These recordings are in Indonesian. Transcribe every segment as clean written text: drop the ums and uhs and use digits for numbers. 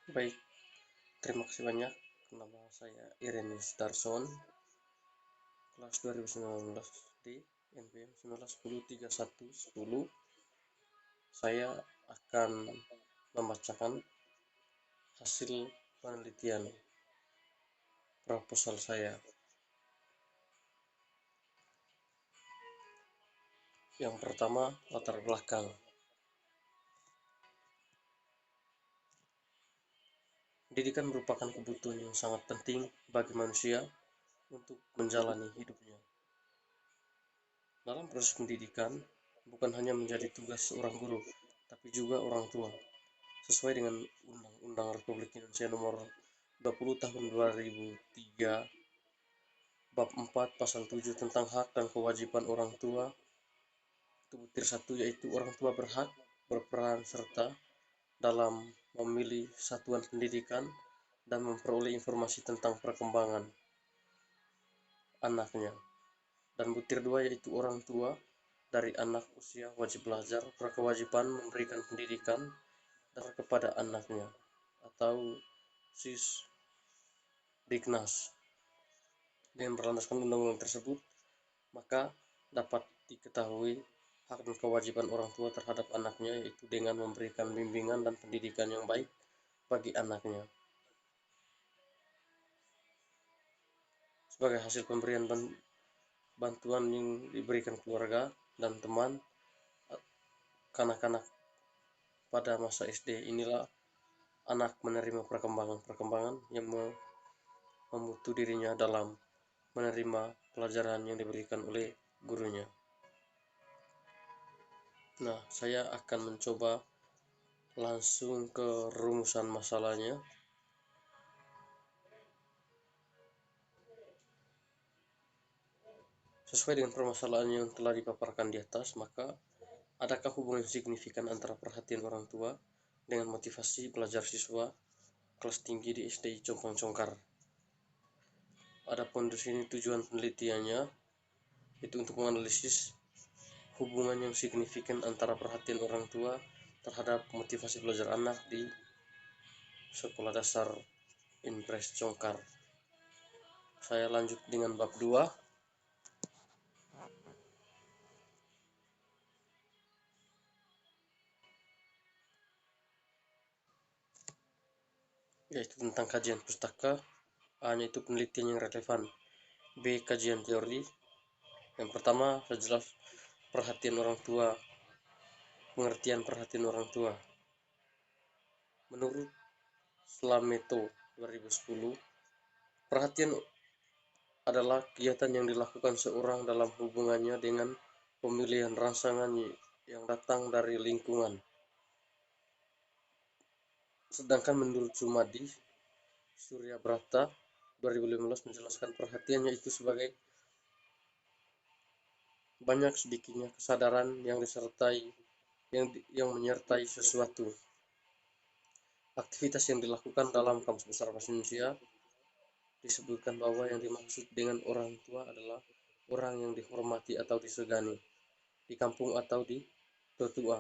Baik, terima kasih banyak. Nama saya Irenis Darson, kelas 2019 di NPM 19103110. Saya akan membacakan hasil penelitian proposal saya. Yang pertama, latar belakang. Pendidikan merupakan kebutuhan yang sangat penting bagi manusia untuk menjalani hidupnya. Dalam proses pendidikan, bukan hanya menjadi tugas seorang guru, tapi juga orang tua. Sesuai dengan Undang-Undang Republik Indonesia Nomor 20 Tahun 2003, Bab 4 Pasal 7 tentang hak dan kewajiban orang tua, itu butir 1, yaitu orang tua berhak berperan serta dalam memilih satuan pendidikan dan memperoleh informasi tentang perkembangan anaknya. Dan butir 2, yaitu orang tua dari anak usia wajib belajar berkewajiban memberikan pendidikan dasar kepada anaknya atau Sisdiknas. Dengan berlandaskan undang-undang tersebut, maka dapat diketahui hak dan kewajiban orang tua terhadap anaknya, yaitu dengan memberikan bimbingan dan pendidikan yang baik bagi anaknya. Sebagai hasil pemberian bantuan yang diberikan keluarga dan teman kanak-kanak pada masa SD, inilah anak menerima perkembangan yang memutu dirinya dalam menerima pelajaran yang diberikan oleh gurunya. Nah, saya akan mencoba langsung ke rumusan masalahnya. Sesuai dengan permasalahan yang telah dipaparkan di atas, maka adakah hubungan signifikan antara perhatian orang tua dengan motivasi belajar siswa kelas tinggi di SDI Compang Congkar? Adapun di sini tujuan penelitiannya itu untuk menganalisis hubungan yang signifikan antara perhatian orang tua terhadap motivasi belajar anak di Sekolah Dasar Impres Congkar. Saya lanjut dengan bab 2, yaitu tentang kajian pustaka. A-nya itu penelitian yang relevan. B, kajian teori. Yang pertama, jelas perhatian orang tua. Pengertian perhatian orang tua. Menurut Slameto 2010, perhatian adalah kegiatan yang dilakukan seorang dalam hubungannya dengan pemilihan rangsangan yang datang dari lingkungan. Sedangkan menurut Sumadi Suryabrata 2015 menjelaskan perhatiannya itu sebagai banyak sedikitnya kesadaran yang menyertai sesuatu. Aktivitas yang dilakukan dalam Kamus Besar Bahasa Indonesia disebutkan bahwa yang dimaksud dengan orang tua adalah orang yang dihormati atau disegani di kampung atau di tetua.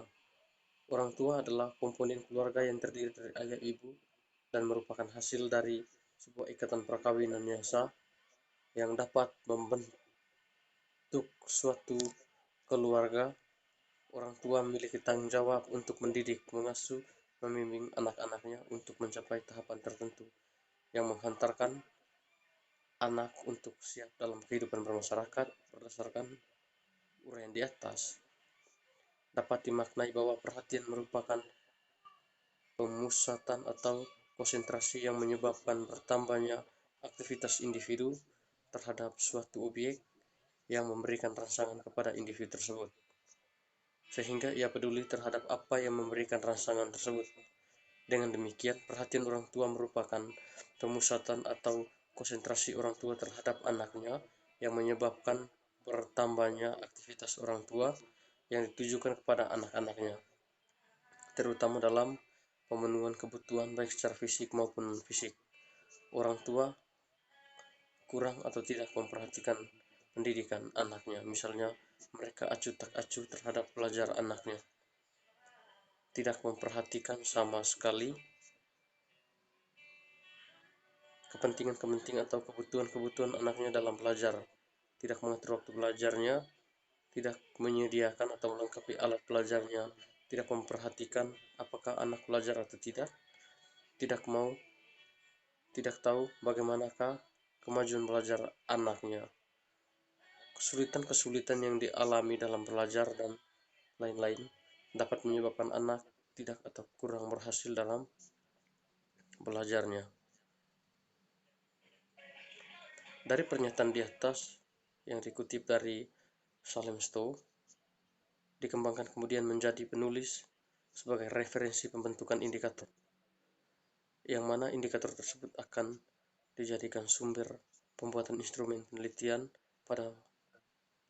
Orang tua adalah komponen keluarga yang terdiri dari ayah, ibu, dan merupakan hasil dari sebuah ikatan perkawinan yang sah yang dapat membentuk suatu keluarga. Orang tua memiliki tanggung jawab untuk mendidik, mengasuh, membimbing anak-anaknya untuk mencapai tahapan tertentu yang menghantarkan anak untuk siap dalam kehidupan bermasyarakat. Berdasarkan uraian di atas, dapat dimaknai bahwa perhatian merupakan pemusatan atau konsentrasi yang menyebabkan bertambahnya aktivitas individu terhadap suatu objek yang memberikan rangsangan kepada individu tersebut, sehingga ia peduli terhadap apa yang memberikan rangsangan tersebut. Dengan demikian, perhatian orang tua merupakan pemusatan atau konsentrasi orang tua terhadap anaknya yang menyebabkan bertambahnya aktivitas orang tua yang ditujukan kepada anak-anaknya, terutama dalam pemenuhan kebutuhan baik secara fisik maupun non-fisik. Orang tua kurang atau tidak memperhatikan pendidikan anaknya, misalnya mereka acuh tak acuh terhadap belajar anaknya, tidak memperhatikan sama sekali kepentingan-kepentingan atau kebutuhan-kebutuhan anaknya dalam belajar, tidak mengatur waktu belajarnya, tidak menyediakan atau melengkapi alat belajarnya, tidak memperhatikan apakah anak belajar atau tidak tahu bagaimanakah kemajuan belajar anaknya. Kesulitan-kesulitan yang dialami dalam belajar dan lain-lain dapat menyebabkan anak tidak atau kurang berhasil dalam belajarnya. Dari pernyataan di atas yang dikutip dari Salem Stowe, dikembangkan kemudian menjadi penulis sebagai referensi pembentukan indikator, yang mana indikator tersebut akan dijadikan sumber pembuatan instrumen penelitian pada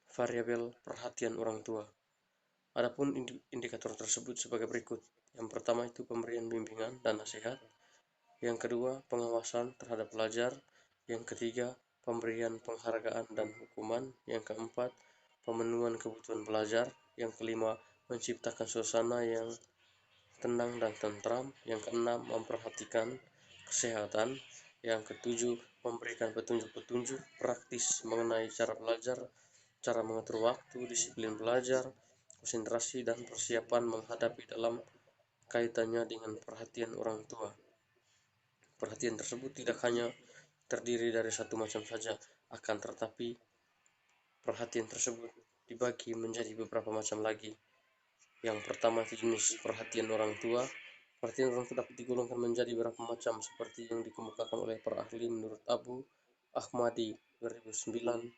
variabel perhatian orang tua. Adapun indikator tersebut sebagai berikut. Yang pertama itu pemberian bimbingan dan nasihat. Yang kedua, pengawasan terhadap pelajar. Yang ketiga, pemberian penghargaan dan hukuman. Yang keempat, pemenuhan kebutuhan belajar. Yang kelima, menciptakan suasana yang tenang dan tentram. Yang keenam, memperhatikan kesehatan. Yang ketujuh, memberikan petunjuk-petunjuk praktis mengenai cara belajar, cara mengatur waktu, disiplin belajar, konsentrasi, dan persiapan menghadapi dalam kaitannya dengan perhatian orang tua. Perhatian tersebut tidak hanya terdiri dari satu macam saja, akan tetapi perhatian tersebut dibagi menjadi beberapa macam lagi. Yang pertama itu jenis perhatian orang tua. Perhatian orang tua dapat digolongkan menjadi beberapa macam seperti yang dikemukakan oleh para ahli menurut Abu Ahmadi 2009.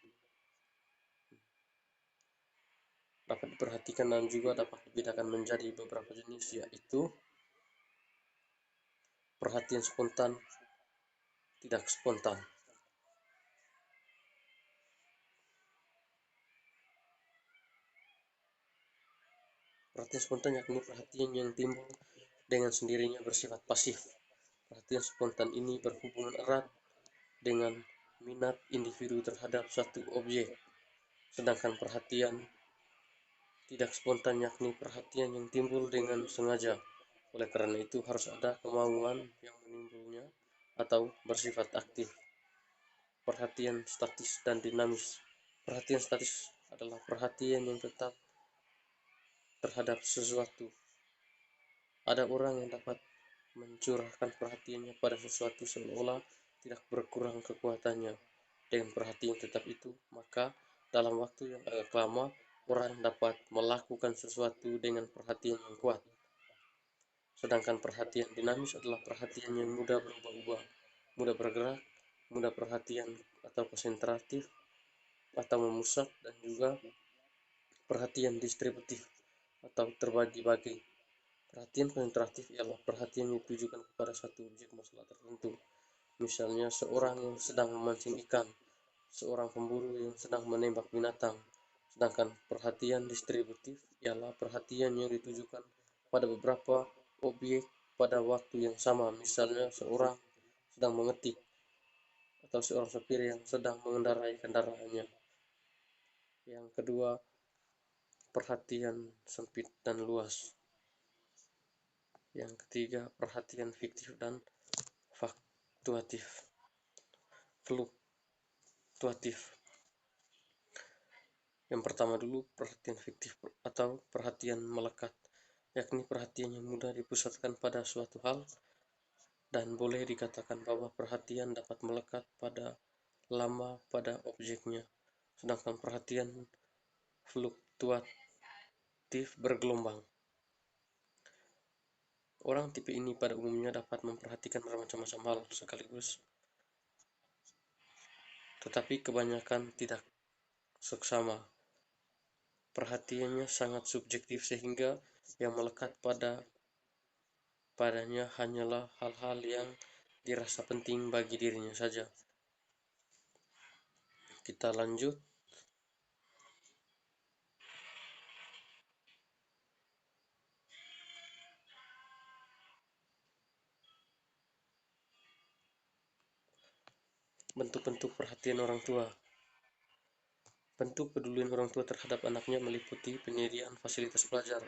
Dapat diperhatikan dan juga dapat dibedakan menjadi beberapa jenis, yaitu perhatian spontan, tidak spontan. Perhatian spontan yakni perhatian yang timbul dengan sendirinya bersifat pasif. Perhatian spontan ini berhubungan erat dengan minat individu terhadap suatu objek. Sedangkan perhatian tidak spontan yakni perhatian yang timbul dengan sengaja. Oleh karena itu harus ada kemauan yang menimbulnya atau bersifat aktif. Perhatian statis dan dinamis. Perhatian statis adalah perhatian yang tetap terhadap sesuatu. Ada orang yang dapat mencurahkan perhatiannya pada sesuatu seolah-olah tidak berkurang kekuatannya. Dengan perhatian tetap itu, maka dalam waktu yang agak lama, orang dapat melakukan sesuatu dengan perhatian yang kuat. Sedangkan perhatian dinamis adalah perhatian yang mudah berubah-ubah, mudah bergerak, mudah perhatian atau konsentratif, atau memusat, dan juga perhatian distributif atau terbagi-bagi. Perhatian konsentratif ialah perhatian yang ditujukan kepada satu objek masalah tertentu. Misalnya seorang yang sedang memancing ikan, seorang pemburu yang sedang menembak binatang. Sedangkan perhatian distributif ialah perhatian yang ditujukan pada beberapa objek pada waktu yang sama. Misalnya seorang sedang mengetik atau seorang sopir yang sedang mengendarai kendaraannya. Yang kedua, perhatian sempit dan luas. Yang ketiga, perhatian fiktif dan fluktuatif. Yang pertama dulu, perhatian fiktif atau perhatian melekat, yakni perhatian yang mudah dipusatkan pada suatu hal, dan boleh dikatakan bahwa perhatian dapat melekat lama pada objeknya. Sedangkan perhatian fluktuatif bergelombang. Orang tipe ini pada umumnya dapat memperhatikan bermacam-macam hal sekaligus, tetapi kebanyakan tidak seksama. Perhatiannya sangat subjektif sehingga yang melekat padanya hanyalah hal-hal yang dirasa penting bagi dirinya saja. Kita lanjut. Bentuk-bentuk perhatian orang tua. Bentuk pedulian orang tua terhadap anaknya meliputi penyediaan fasilitas belajar.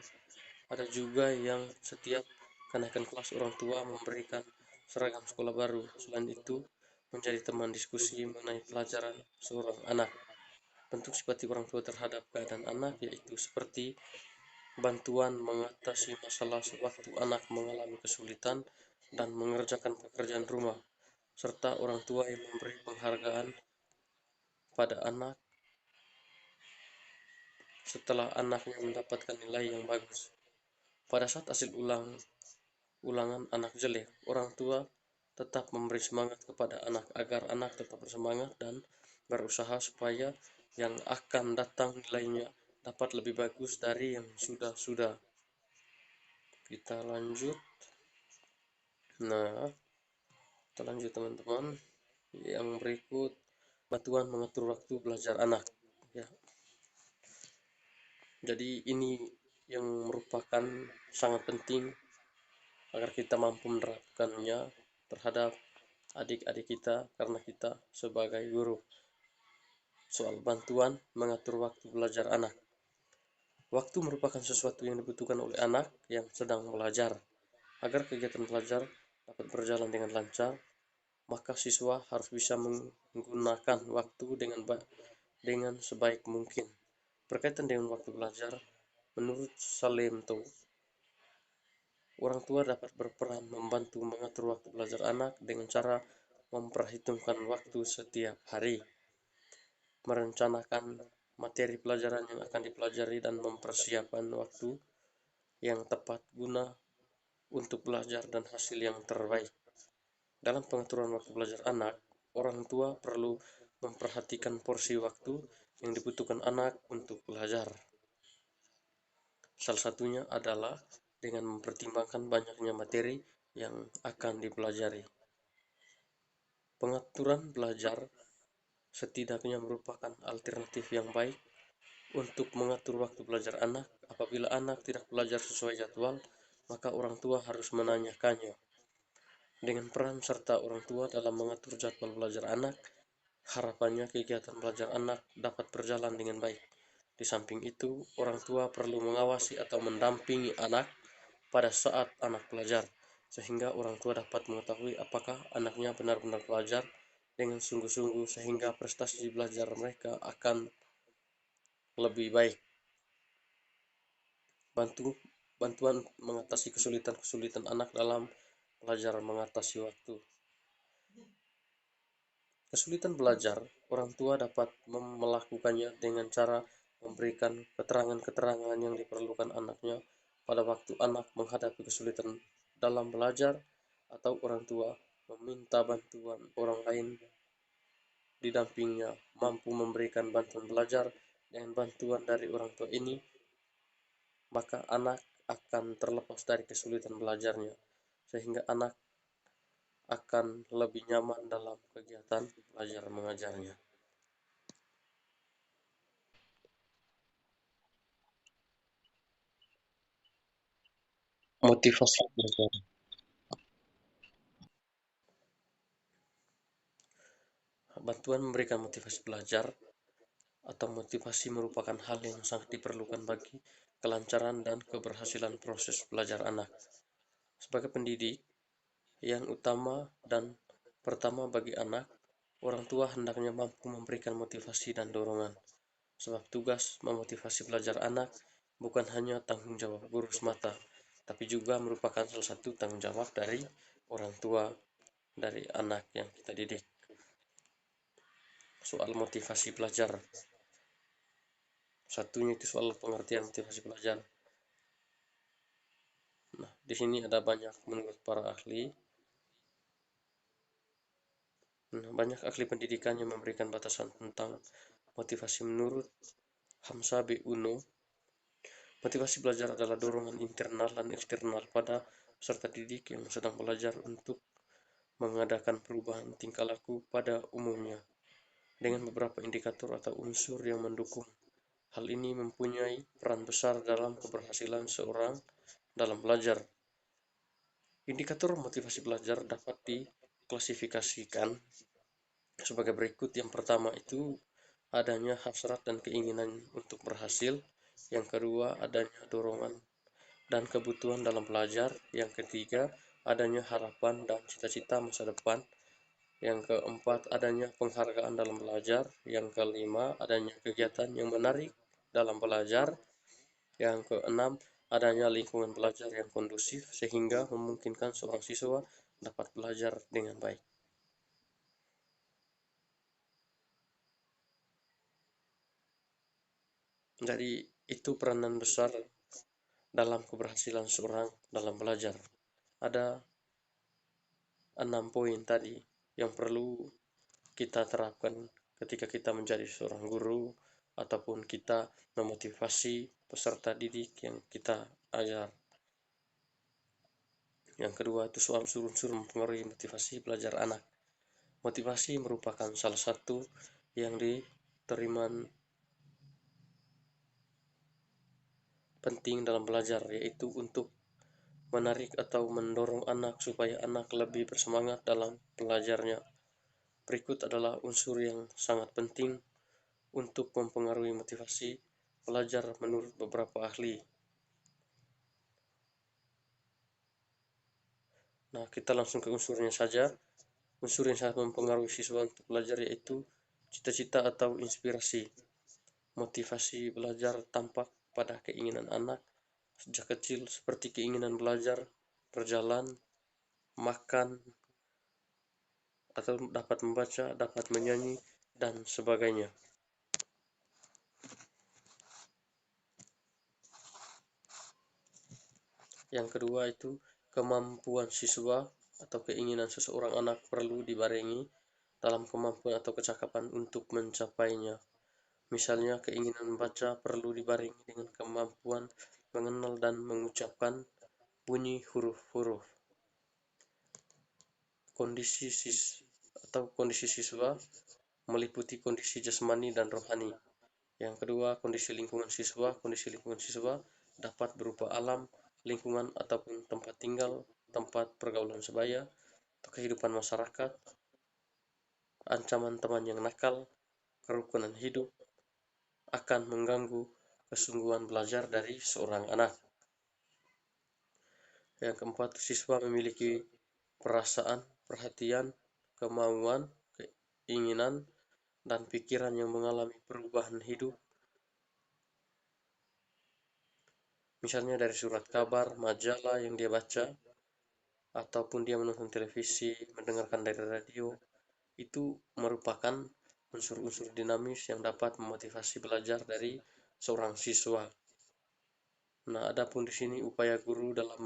Ada juga yang setiap kenaikan kelas orang tua memberikan seragam sekolah baru. Selain itu, menjadi teman diskusi mengenai pelajaran seorang anak. Bentuk simpati orang tua terhadap keadaan anak yaitu seperti bantuan mengatasi masalah sewaktu anak mengalami kesulitan dan mengerjakan pekerjaan rumah, serta orang tua yang memberi penghargaan pada anak setelah anaknya mendapatkan nilai yang bagus. Pada saat hasil ulangan anak jelek, orang tua tetap memberi semangat kepada anak agar anak tetap bersemangat dan berusaha supaya yang akan datang nilainya dapat lebih bagus dari yang sudah-sudah. Kita lanjut. Nah, kita lanjut teman-teman. Yang berikut, bantuan mengatur waktu belajar anak. Ya, jadi ini yang merupakan sangat penting agar kita mampu menerapkannya terhadap adik-adik kita karena kita sebagai guru. Soal bantuan mengatur waktu belajar anak. Waktu merupakan sesuatu yang dibutuhkan oleh anak yang sedang belajar. Agar kegiatan belajar dapat berjalan dengan lancar, maka siswa harus bisa menggunakan waktu dengan sebaik mungkin. Berkaitan dengan waktu belajar, menurut Salemto, orang tua dapat berperan membantu mengatur waktu belajar anak dengan cara memperhitungkan waktu setiap hari, merencanakan materi pelajaran yang akan dipelajari dan mempersiapkan waktu yang tepat guna untuk belajar dan hasil yang terbaik. Dalam pengaturan waktu belajar anak, orang tua perlu memperhatikan porsi waktu yang dibutuhkan anak untuk belajar. Salah satunya adalah dengan mempertimbangkan banyaknya materi yang akan dipelajari. Pengaturan belajar setidaknya merupakan alternatif yang baik untuk mengatur waktu belajar anak. Apabila anak tidak belajar sesuai jadwal, maka orang tua harus menanyakannya. Dengan peran serta orang tua dalam mengatur jadwal belajar anak, harapannya kegiatan belajar anak dapat berjalan dengan baik. Di samping itu, orang tua perlu mengawasi atau mendampingi anak pada saat anak belajar, sehingga orang tua dapat mengetahui apakah anaknya benar-benar belajar dengan sungguh-sungguh sehingga prestasi belajar mereka akan lebih baik. Bantuan mengatasi kesulitan anak dalam belajar mengatasi waktu. Kesulitan belajar, orang tua dapat melakukannya dengan cara memberikan keterangan-keterangan yang diperlukan anaknya pada waktu anak menghadapi kesulitan dalam belajar, atau orang tua meminta bantuan orang lain didampingnya mampu memberikan bantuan belajar. Dengan bantuan dari orang tua ini, maka anak akan terlepas dari kesulitan belajarnya, sehingga anak akan lebih nyaman dalam kegiatan belajar mengajarnya. Motivasi belajar. Bantuan memberikan motivasi belajar atau motivasi merupakan hal yang sangat diperlukan bagi kelancaran dan keberhasilan proses belajar anak. Sebagai pendidik yang utama dan pertama bagi anak, orang tua hendaknya mampu memberikan motivasi dan dorongan. Sebab tugas memotivasi belajar anak bukan hanya tanggung jawab guru semata, tapi juga merupakan salah satu tanggung jawab dari orang tua dari anak yang kita didik. Soal motivasi belajar. Satunya itu soal pengertian motivasi belajar. Nah, di sini ada banyak menurut para ahli. Banyak ahli pendidikan yang memberikan batasan tentang motivasi. Menurut Hamsa B. Uno, motivasi belajar adalah dorongan internal dan eksternal pada peserta didik yang sedang belajar untuk mengadakan perubahan tingkah laku pada umumnya, dengan beberapa indikator atau unsur yang mendukung. Hal ini mempunyai peran besar dalam keberhasilan seorang dalam belajar. Indikator motivasi belajar dapat diklasifikasikan sebagai berikut. Yang pertama itu adanya hasrat dan keinginan untuk berhasil. Yang kedua, adanya dorongan dan kebutuhan dalam belajar. Yang ketiga, adanya harapan dan cita-cita masa depan. Yang keempat, adanya penghargaan dalam belajar. Yang kelima, adanya kegiatan yang menarik dalam belajar. Yang keenam, adanya lingkungan belajar yang kondusif sehingga memungkinkan seorang siswa dapat belajar dengan baik. Jadi itu peranan besar dalam keberhasilan seorang dalam belajar. Ada 6 poin tadi yang perlu kita terapkan ketika kita menjadi seorang guru ataupun kita memotivasi peserta didik yang kita ajar. Yang kedua itu soal unsur-unsur mempengaruhi motivasi belajar anak. Motivasi merupakan salah satu yang diterima penting dalam belajar, yaitu untuk menarik atau mendorong anak supaya anak lebih bersemangat dalam belajarnya. Berikut adalah unsur yang sangat penting untuk mempengaruhi motivasi belajar menurut beberapa ahli. Nah, kita langsung ke unsurnya saja. Unsur yang sangat mempengaruhi siswa untuk belajar yaitu cita-cita atau inspirasi. Motivasi belajar tampak pada keinginan anak sejak kecil seperti keinginan belajar, berjalan, makan, atau dapat membaca, dapat menyanyi, dan sebagainya. Yang kedua itu kemampuan siswa atau keinginan seseorang anak perlu dibarengi dalam kemampuan atau kecakapan untuk mencapainya. Misalnya keinginan membaca perlu dibarengi dengan kemampuan mengenal dan mengucapkan bunyi huruf-huruf. Kondisi siswa meliputi kondisi jasmani dan rohani. Yang kedua, kondisi lingkungan siswa. Kondisi lingkungan siswa dapat berupa alam, lingkungan ataupun tempat tinggal, tempat pergaulan sebaya, atau kehidupan masyarakat, ancaman teman yang nakal, kerukunan hidup, akan mengganggu kesungguhan belajar dari seorang anak. Yang keempat, siswa memiliki perasaan, perhatian, kemauan, keinginan, dan pikiran yang mengalami perubahan hidup. Misalnya dari surat kabar, majalah yang dia baca, ataupun dia menonton televisi, mendengarkan dari radio, itu merupakan unsur-unsur dinamis yang dapat memotivasi belajar dari seorang siswa. Nah, adapun di sini upaya guru dalam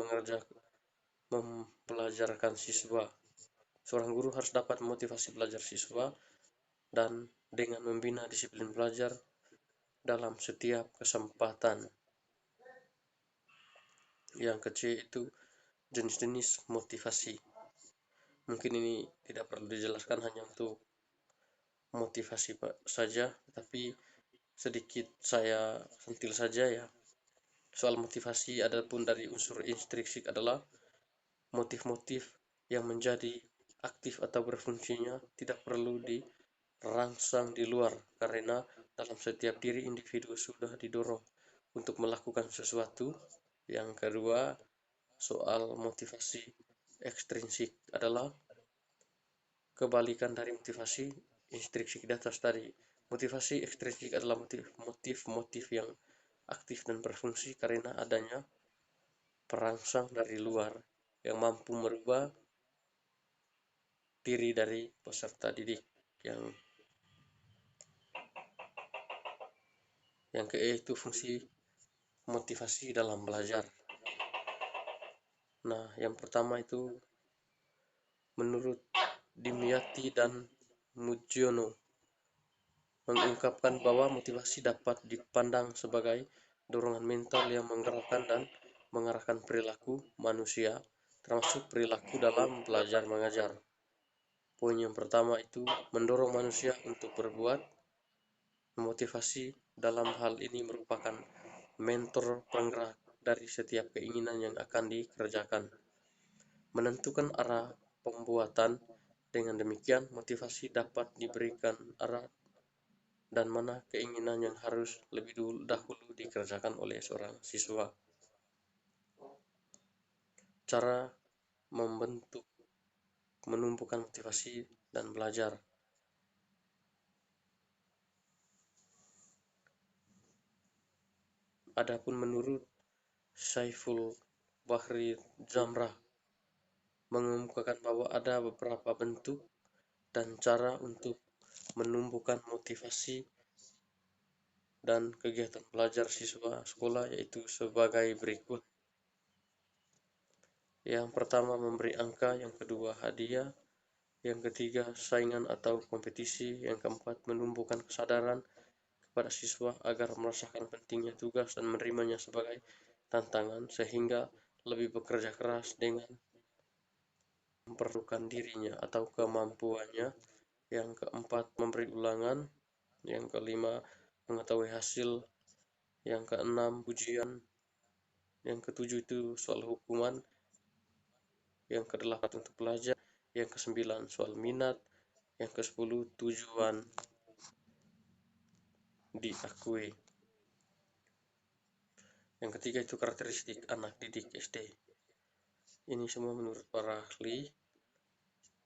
mempelajarkan siswa. Seorang guru harus dapat memotivasi belajar siswa dan dengan membina disiplin belajar dalam setiap kesempatan. Yang kecil itu jenis-jenis motivasi. Mungkin ini tidak perlu dijelaskan, hanya untuk motivasi saja, tapi sedikit saya sentil saja ya. Soal motivasi adapun dari unsur intrinsik adalah motif-motif yang menjadi aktif atau berfungsinya tidak perlu dirangsang di luar, karena dalam setiap diri individu sudah didorong untuk melakukan sesuatu. Yang kedua, soal motivasi ekstrinsik adalah kebalikan dari motivasi intrinsik di atas tadi. Motivasi ekstrinsik adalah motif-motif yang aktif dan berfungsi karena adanya perangsang dari luar yang mampu merubah diri dari peserta didik. Yang ke itu fungsi motivasi dalam belajar. Nah, yang pertama itu menurut Dimyati dan Mujiono mengungkapkan bahwa motivasi dapat dipandang sebagai dorongan mental yang menggerakkan dan mengarahkan perilaku manusia, termasuk perilaku dalam belajar mengajar. Poin yang pertama itu mendorong manusia untuk berbuat. Motivasi dalam hal ini merupakan mentor penggerak dari setiap keinginan yang akan dikerjakan. Menentukan arah pembuatan. Dengan demikian, motivasi dapat diberikan arah dan mana keinginan yang harus lebih dahulu dikerjakan oleh seorang siswa. Cara menumbuhkan motivasi dan belajar. Adapun menurut Saiful Bahri Jamrah mengemukakan bahwa ada beberapa bentuk dan cara untuk menumbuhkan motivasi dan kegiatan belajar siswa sekolah, yaitu sebagai berikut. Yang pertama, memberi angka. Yang kedua, hadiah. Yang ketiga, saingan atau kompetisi. Yang keempat, menumbuhkan kesadaran kepada siswa agar merasakan pentingnya tugas dan menerimanya sebagai tantangan, sehingga lebih bekerja keras dengan memperlukan dirinya atau kemampuannya. Yang keempat, memberi ulangan. Yang kelima, mengetahui hasil. Yang keenam, ujian. Yang ketujuh itu soal hukuman. Yang kedelapan untuk belajar. Yang kesembilan soal minat. Yang kesepuluh tujuan diakui. Yang ketiga itu karakteristik anak didik SD. Ini semua menurut para ahli.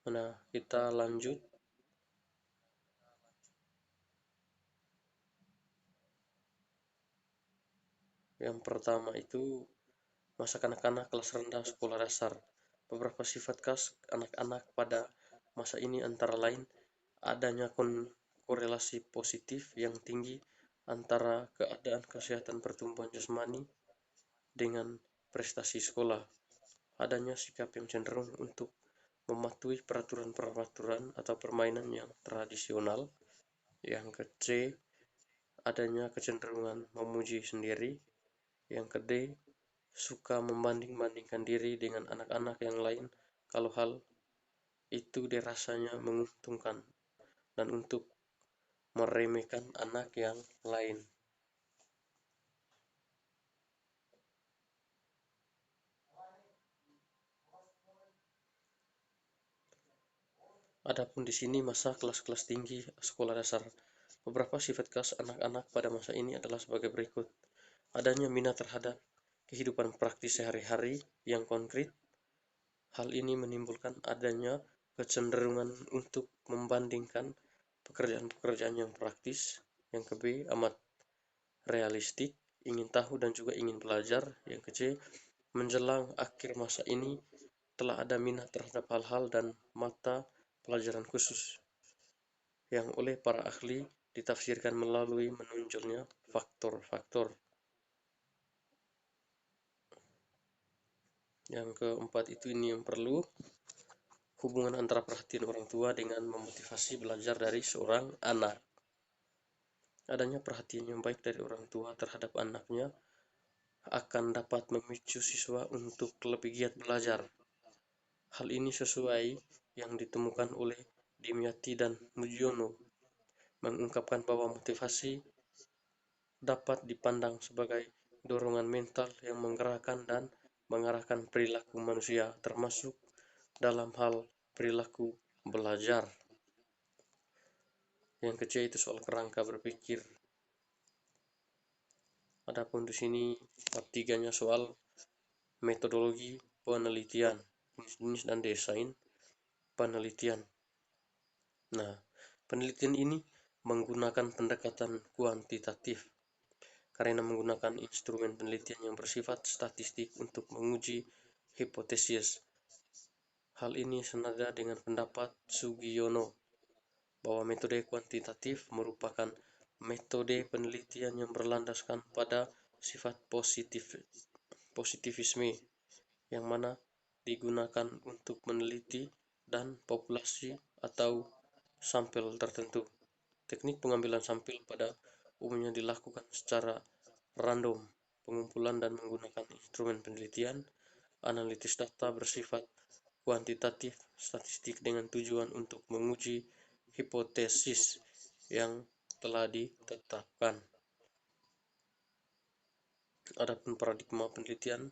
Nah, kita lanjut. Yang pertama itu masa kanak-kanak kelas rendah sekolah dasar. Beberapa sifat khas anak-anak pada masa ini antara lain adanya korelasi positif yang tinggi antara keadaan kesehatan pertumbuhan jasmani dengan prestasi sekolah. Adanya sikap yang cenderung untuk mematuhi peraturan-peraturan atau permainan yang tradisional. Yang ke-C, adanya kecenderungan memuji sendiri. Yang ke-D, suka membanding-bandingkan diri dengan anak-anak yang lain kalau hal itu dirasanya menguntungkan, dan untuk meremehkan anak yang lain. Adapun di sini masa kelas-kelas tinggi sekolah dasar. Beberapa sifat khas anak-anak pada masa ini adalah sebagai berikut. Adanya minat terhadap kehidupan praktis sehari-hari yang konkret. Hal ini menimbulkan adanya kecenderungan untuk membandingkan pekerjaan-pekerjaan yang praktis. Yang ke-B, amat realistik, ingin tahu dan juga ingin belajar. Yang ke-C, menjelang akhir masa ini telah ada minat terhadap hal-hal dan mata pelajaran khusus yang oleh para ahli ditafsirkan melalui menonjolnya faktor-faktor. Yang keempat itu ini yang perlu, hubungan antara perhatian orang tua dengan memotivasi belajar dari seorang anak. Adanya perhatian yang baik dari orang tua terhadap anaknya akan dapat memicu siswa untuk lebih giat belajar. Hal ini sesuai yang ditemukan oleh Dimyati dan Mujiono, mengungkapkan bahwa motivasi dapat dipandang sebagai dorongan mental yang menggerakkan dan mengarahkan perilaku manusia, termasuk dalam hal perilaku belajar. Yang ke-C itu soal kerangka berpikir. Adapun di sini bab 3-nya soal metodologi penelitian, jenis dan desain penelitian. Nah, penelitian ini menggunakan pendekatan kuantitatif karena menggunakan instrumen penelitian yang bersifat statistik untuk menguji hipotesis. Hal ini senada dengan pendapat Sugiono bahwa metode kuantitatif merupakan metode penelitian yang berlandaskan pada sifat positivisme, yang mana digunakan untuk meneliti dan populasi atau sampel tertentu. Teknik pengambilan sampel pada umumnya dilakukan secara random, pengumpulan dan menggunakan instrumen penelitian analitis data bersifat kuantitatif statistik dengan tujuan untuk menguji hipotesis yang telah ditetapkan. Adapun paradigma penelitian.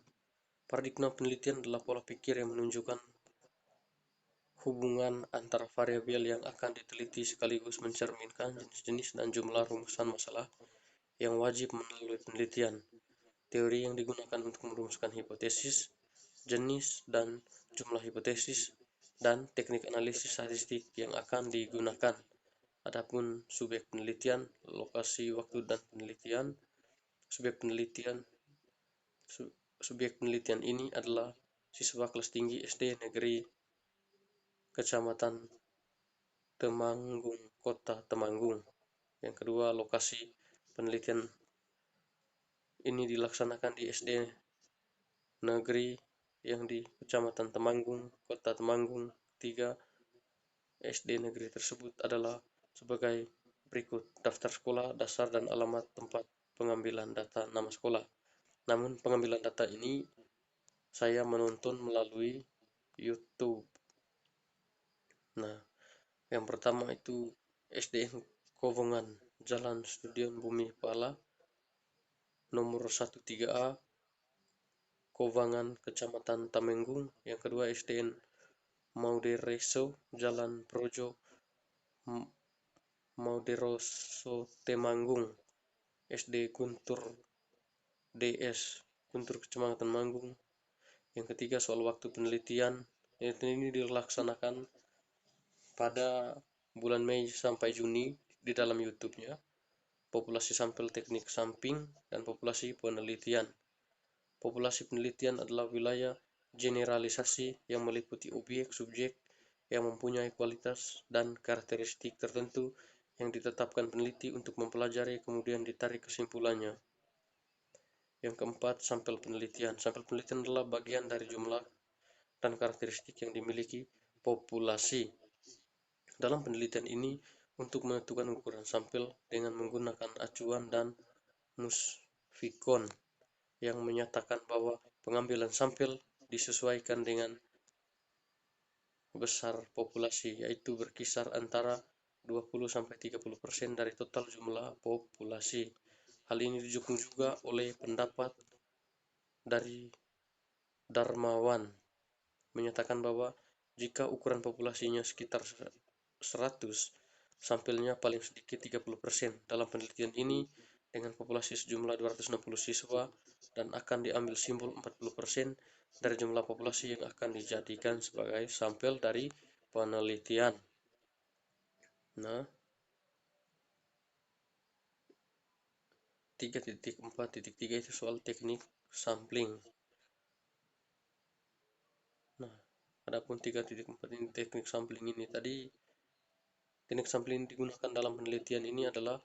Paradigma penelitian adalah pola pikir yang menunjukkan hubungan antara variabel yang akan diteliti sekaligus mencerminkan jenis-jenis dan jumlah rumusan masalah yang wajib melalui penelitian. Teori yang digunakan untuk merumuskan hipotesis, jenis dan jumlah hipotesis dan teknik analisis statistik yang akan digunakan. Adapun subjek penelitian, lokasi, waktu, dan penelitian. Subjek penelitian subjek penelitian ini adalah siswa kelas tinggi SD Negeri Kecamatan Temanggung, Kota Temanggung. Yang kedua, lokasi penelitian ini dilaksanakan di SD Negeri yang di Kecamatan Temanggung, Kota Temanggung. Ketiga, SD negeri tersebut adalah sebagai berikut: daftar sekolah, dasar, dan alamat tempat pengambilan data nama sekolah. Namun pengambilan data ini saya menonton melalui YouTube. Nah, yang pertama itu SDN Kowongan, Jalan Stadion Bumi Pala, nomor 13A, Kovangan, Kecamatan Temanggung. Yang kedua SDN Maudereso, Jalan Projo Mauderoso Temanggung. SD Guntur DS, Guntur Kecamatan Temanggung. Yang ketiga soal waktu penelitian, ini dilaksanakan pada bulan Mei sampai Juni di dalam YouTube-nya. Populasi sampel teknik samping dan populasi penelitian. Populasi penelitian adalah wilayah generalisasi yang meliputi objek subjek yang mempunyai kualitas dan karakteristik tertentu yang ditetapkan peneliti untuk mempelajari kemudian ditarik kesimpulannya. Yang keempat, sampel penelitian. Sampel penelitian adalah bagian dari jumlah dan karakteristik yang dimiliki populasi. Dalam penelitian ini, untuk menentukan ukuran sampel dengan menggunakan acuan dan musfikon yang menyatakan bahwa pengambilan sampel disesuaikan dengan besar populasi, yaitu berkisar antara 20-30% dari total jumlah populasi. Hal ini didukung juga oleh pendapat dari Darmawan menyatakan bahwa jika ukuran populasinya sekitar 100, sampelnya paling sedikit 30%. Dalam penelitian ini, dengan populasi sejumlah 260 siswa dan akan diambil simbol 40% dari jumlah populasi yang akan dijadikan sebagai sampel dari penelitian. Nah, 3.4.3 itu soal teknik sampling. Nah, adapun 3.4 ini teknik sampling ini tadi, teknik sampling digunakan dalam penelitian ini adalah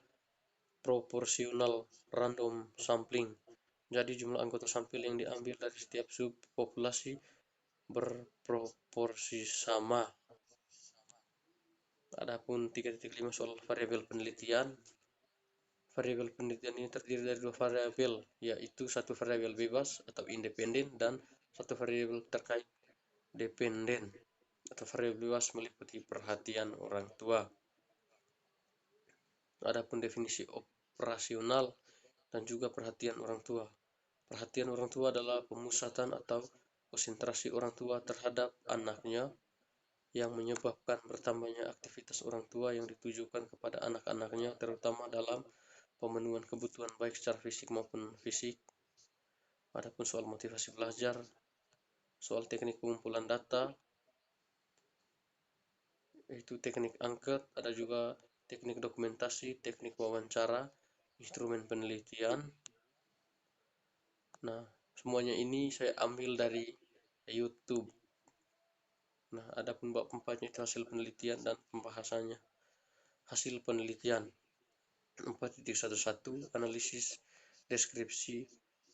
proporsional random sampling. Jadi jumlah anggota sampel yang diambil dari setiap subpopulasi berproporsi sama. Adapun 3.5 soal variabel penelitian. Variabel penelitian ini terdiri dari dua variabel, yaitu satu variabel bebas atau independen dan satu variabel terkait dependen. Atau variabel bebas meliputi perhatian orang tua. Adapun definisi operasional dan juga perhatian orang tua. Perhatian orang tua adalah pemusatan atau konsentrasi orang tua terhadap anaknya yang menyebabkan bertambahnya aktivitas orang tua yang ditujukan kepada anak-anaknya, terutama dalam pemenuhan kebutuhan baik secara fisik maupun fisik. Adapun soal motivasi belajar, soal teknik pengumpulan data, yaitu teknik angket, ada juga teknik dokumentasi, teknik wawancara, instrumen penelitian. Nah, semuanya ini saya ambil dari YouTube. Nah, adapun bab 4-nya itu hasil penelitian dan pembahasannya. Hasil penelitian 4.11 analisis deskripsi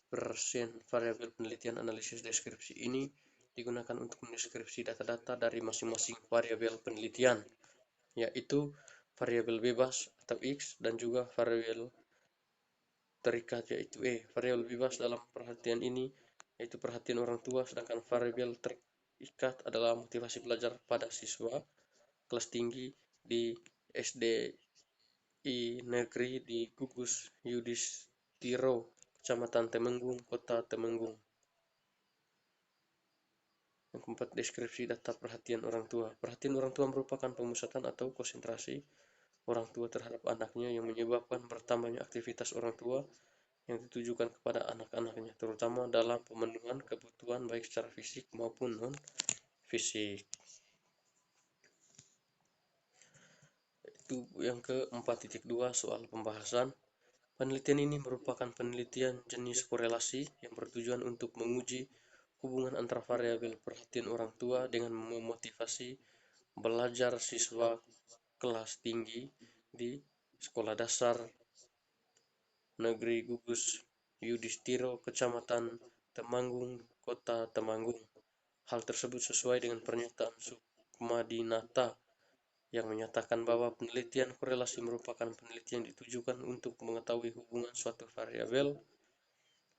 persen variabel penelitian. Analisis deskripsi ini digunakan untuk mendeskripsi data-data dari masing-masing variabel penelitian, yaitu variabel bebas atau X dan juga variabel terikat yaitu E. Variabel bebas dalam perhatian ini yaitu perhatian orang tua, sedangkan variabel terikat adalah motivasi belajar pada siswa kelas tinggi di SDI Negeri di Gugus Yudhistiro, Kecamatan Temenggung, Kota Temenggung. Yang keempat, deskripsi data perhatian orang tua. Perhatian orang tua merupakan pemusatan atau konsentrasi orang tua terhadap anaknya yang menyebabkan bertambahnya aktivitas orang tua yang ditujukan kepada anak-anaknya, terutama dalam pemenuhan kebutuhan baik secara fisik maupun non-fisik. Untuk yang ke-4.2 soal pembahasan, penelitian ini merupakan penelitian jenis korelasi yang bertujuan untuk menguji hubungan antara variabel perhatian orang tua dengan memotivasi belajar siswa kelas tinggi di Sekolah Dasar Negeri Gugus Yudhistiro, Kecamatan Temanggung, Kota Temanggung. Hal tersebut sesuai dengan pernyataan Sukmadinata yang menyatakan bahwa penelitian korelasi merupakan penelitian yang ditujukan untuk mengetahui hubungan suatu variabel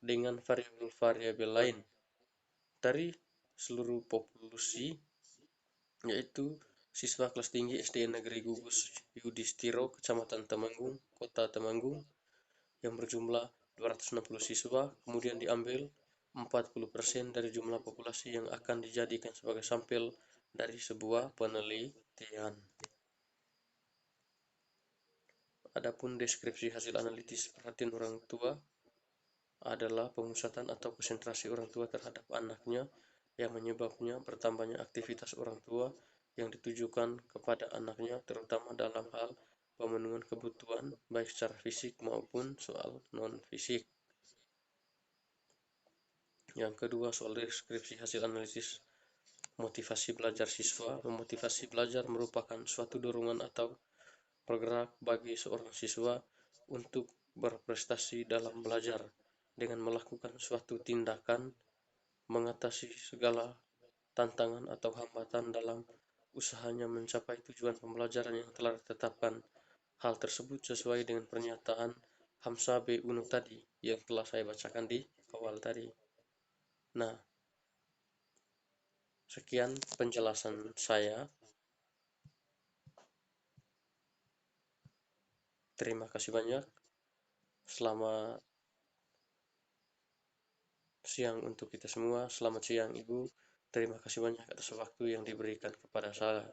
dengan variabel-variabel lain dari seluruh populasi, yaitu siswa kelas tinggi SD Negeri Gugus Yudhistiro, Kecamatan Temanggung, Kota Temanggung, yang berjumlah 260 siswa, kemudian diambil 40% dari jumlah populasi yang akan dijadikan sebagai sampel dari sebuah penelitian. Adapun deskripsi hasil analisis perhatian orang tua adalah pemusatan atau konsentrasi orang tua terhadap anaknya yang menyebabnya bertambahnya aktivitas orang tua yang ditujukan kepada anaknya, terutama dalam hal pemenuhan kebutuhan baik secara fisik maupun soal non-fisik. Yang kedua, soal deskripsi hasil analisis motivasi belajar siswa. Memotivasi belajar merupakan suatu dorongan atau bergerak bagi seorang siswa untuk berprestasi dalam belajar dengan melakukan suatu tindakan mengatasi segala tantangan atau hambatan dalam usahanya mencapai tujuan pembelajaran yang telah ditetapkan. Hal tersebut sesuai dengan pernyataan Hamzah B. Uno tadi yang telah saya bacakan di awal tadi. Nah, sekian penjelasan saya. Terima kasih banyak. Selamat siang untuk kita semua. Selamat siang Ibu. Terima kasih banyak atas waktu yang diberikan kepada saya.